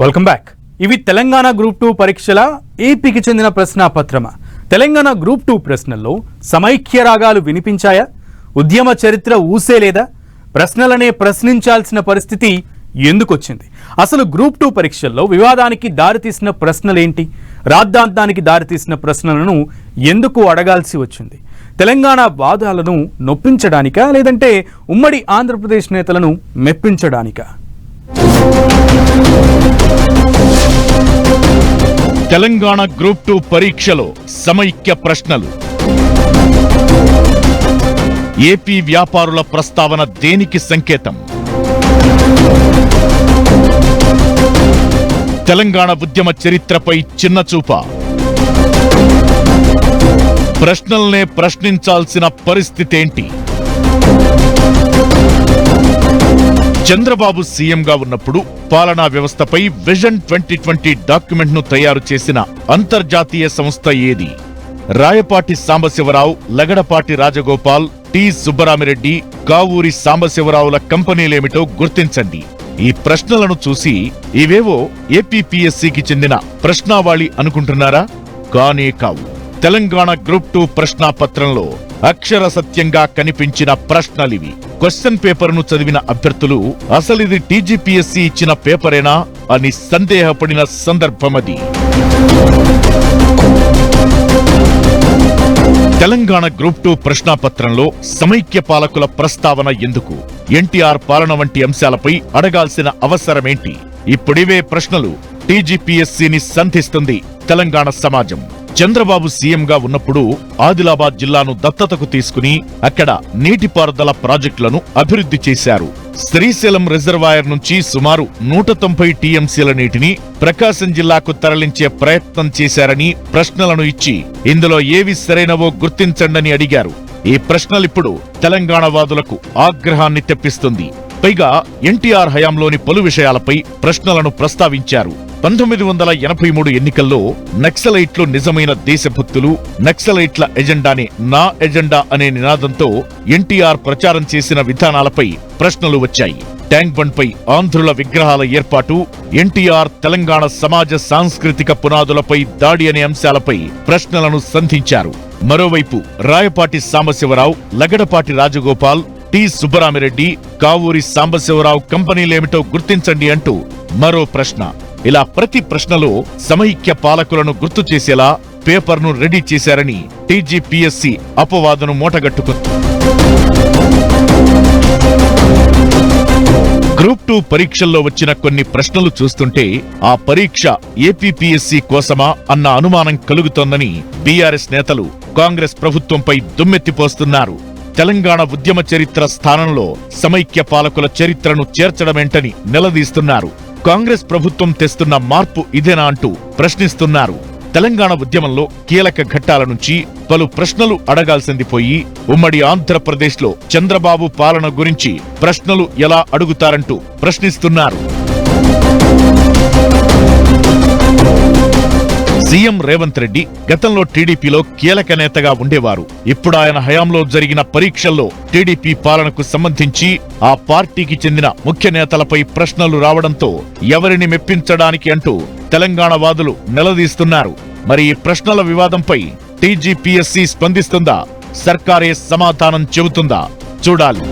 Welcome back. ఇవి Telangana group 2 పరీక్షల ఏపీకి చెందిన ప్రశ్నాపత్రమా? తెలంగాణ గ్రూప్ 2 ప్రశ్నల్లో సమైక్య రాగాలు వినిపించాయా? ఉద్యమ చరిత్ర ఊసేలేదా? ప్రశ్నలనే ప్రశ్నించాల్సిన పరిస్థితి ఎందుకొచ్చింది? అసలు గ్రూప్ 2 పరీక్షల్లో వివాదానికి దారితీసిన ప్రశ్నలేంటి? రాద్ధాంతానికి దారితీసిన ప్రశ్నలను ఎందుకు అడగాల్సి వచ్చింది? తెలంగాణ వాదాలను నొప్పించడానికా, లేదంటే ఉమ్మడి ఆంధ్రప్రదేశ్ నేతలను మెప్పించడానికా? తెలంగాణ గ్రూప్ 2 పరీక్షలో సమైక్య ప్రశ్నలు. ఏపీ వ్యాపారుల ప్రస్తావన దేనికి సంకేతం? తెలంగాణ ఉద్యమ చరిత్రపై చిన్నచూప. ప్రశ్నల్నే ప్రశ్నించాల్సిన పరిస్థితేంటి? చంద్రబాబు సీఎంగా ఉన్నప్పుడు పాలనా వ్యవస్థపై విజన్ 2020 డాక్యుమెంట్ను తయారు చేసిన అంతర్జాతీయ సంస్థ ఏది? రాయపాటి సాంబశివరావు, లగడపాటి రాజగోపాల్, టి సుబ్బరామిరెడ్డి, కావూరి సాంబశివరావుల కంపెనీలేమిటో గుర్తించండి. ఈ ప్రశ్నలను చూసి ఇవేవో ఏపీపీఎస్సీకి చెందిన ప్రశ్నావళి అనుకుంటున్నారా? కానే కావు. తెలంగాణ గ్రూప్ 2 ప్రశ్నాపత్రంలో అక్షర సత్యంగా కనిపించిన ప్రశ్నలివి. క్వశ్చన్ పేపర్ను చదివిన అభ్యర్థులు అసలిది టీజీపీఎస్సీ ఇచ్చిన పేపరేనా అని సందేహపడిన సందర్భమది. తెలంగాణ గ్రూప్ 2 ప్రశ్నాపత్రంలో సమైక్య పాలకుల ప్రస్తావన ఎందుకు? ఎన్టీఆర్ పాలన వంటి అంశాలపై అడగాల్సిన అవసరమేంటి? ఇప్పుడివే ప్రశ్నలు టీజీపీఎస్సీని సంధిస్తుంది తెలంగాణ సమాజం. చంద్రబాబు సీఎంగా ఉన్నప్పుడు ఆదిలాబాద్ జిల్లాను దత్తతకు తీసుకుని అక్కడ నీటిపారుదల ప్రాజెక్టులను అభివృద్ధి చేశారు. శ్రీశైలం రిజర్వాయర్ నుంచి సుమారు 190 టీఎంసీల నీటిని ప్రకాశం జిల్లాకు తరలించే ప్రయత్నం చేశారని ప్రశ్నలను ఇచ్చి ఇందులో ఏవి సరైనవో గుర్తించండని అడిగారు. ఈ ప్రశ్నలిప్పుడు తెలంగాణ వాదులకు ఆగ్రహాన్ని తెప్పిస్తుంది. పైగా ఎన్టీఆర్ హయాంలోని పలు విషయాలపై ప్రశ్నలను ప్రస్తావించారు. 1983 ఎన్నికల్లో నక్సలైట్లు నిజమైన దేశభక్తులు, నక్సలైట్ల ఎజెండానే నా ఎజెండా అనే నినాదంతో ఎన్టీఆర్ ప్రచారం చేసిన విధానాలపై ప్రశ్నలు వచ్చాయి. ట్యాంక్ బండ్ పై ఆంధ్రుల విగ్రహాల ఏర్పాటు, ఎన్టీఆర్ తెలంగాణ సమాజ సాంస్కృతిక పునాదులపై దాడి అనే అంశాలపై ప్రశ్నలను సంధించారు. మరోవైపు రాయపాటి సాంబశివరావు, లగడపాటి రాజగోపాల్, టి సుబ్బరామిరెడ్డి, కావూరి సాంబశివరావు కంపెనీలేమిటో గుర్తించండి అంటూ మరో ప్రశ్న. ఇలా ప్రతి ప్రశ్నలో సమైక్య పాలకులను గుర్తు చేసేలా పేపర్ను రెడీ చేశారని టీజీపీఎస్సీ అపవాదును మూటగట్టుకుంది. గ్రూప్ 2 పరీక్షల్లో వచ్చిన కొన్ని ప్రశ్నలు చూస్తుంటే ఆ పరీక్ష ఏపీపీఎస్సీ కోసమా అన్న అనుమానం కలుగుతోందని బీఆర్ఎస్ నేతలు కాంగ్రెస్ ప్రభుత్వంపై దుమ్మెత్తిపోస్తున్నారు. తెలంగాణ ఉద్యమ చరిత్ర స్థానంలో సమైక్య పాలకుల చరిత్రను చేర్చడమేంటని నిలదీస్తున్నారు. కాంగ్రెస్ ప్రభుత్వం తెస్తున్న మార్పు ఇదేనా అంటూ ప్రశ్నిస్తున్నారు. తెలంగాణ ఉద్యమంలో కీలక ఘట్టాల నుంచి పలు ప్రశ్నలు అడగాల్సింది పోయి ఉమ్మడి ఆంధ్రప్రదేశ్లో చంద్రబాబు పాలన గురించి ప్రశ్నలు ఎలా అడుగుతారంటూ ప్రశ్నిస్తున్నారు. సీఎం రేవంత్ రెడ్డి గతంలో టీడీపీలో కీలక నేతగా ఉండేవారు. ఇప్పుడు ఆయన హయాంలో జరిగిన పరీక్షల్లో టీడీపీ పాలనకు సంబంధించి ఆ పార్టీకి చెందిన ముఖ్య నేతలపై ప్రశ్నలు రావడంతో ఎవరిని మెప్పించడానికి అంటూ తెలంగాణ వాదులు నిలదీస్తున్నారు. మరి ఈ ప్రశ్నల వివాదంపై టీజీపీఎస్సీ స్పందిస్తుందా? సర్కారే సమాధానం చెబుతుందా? చూడాలి.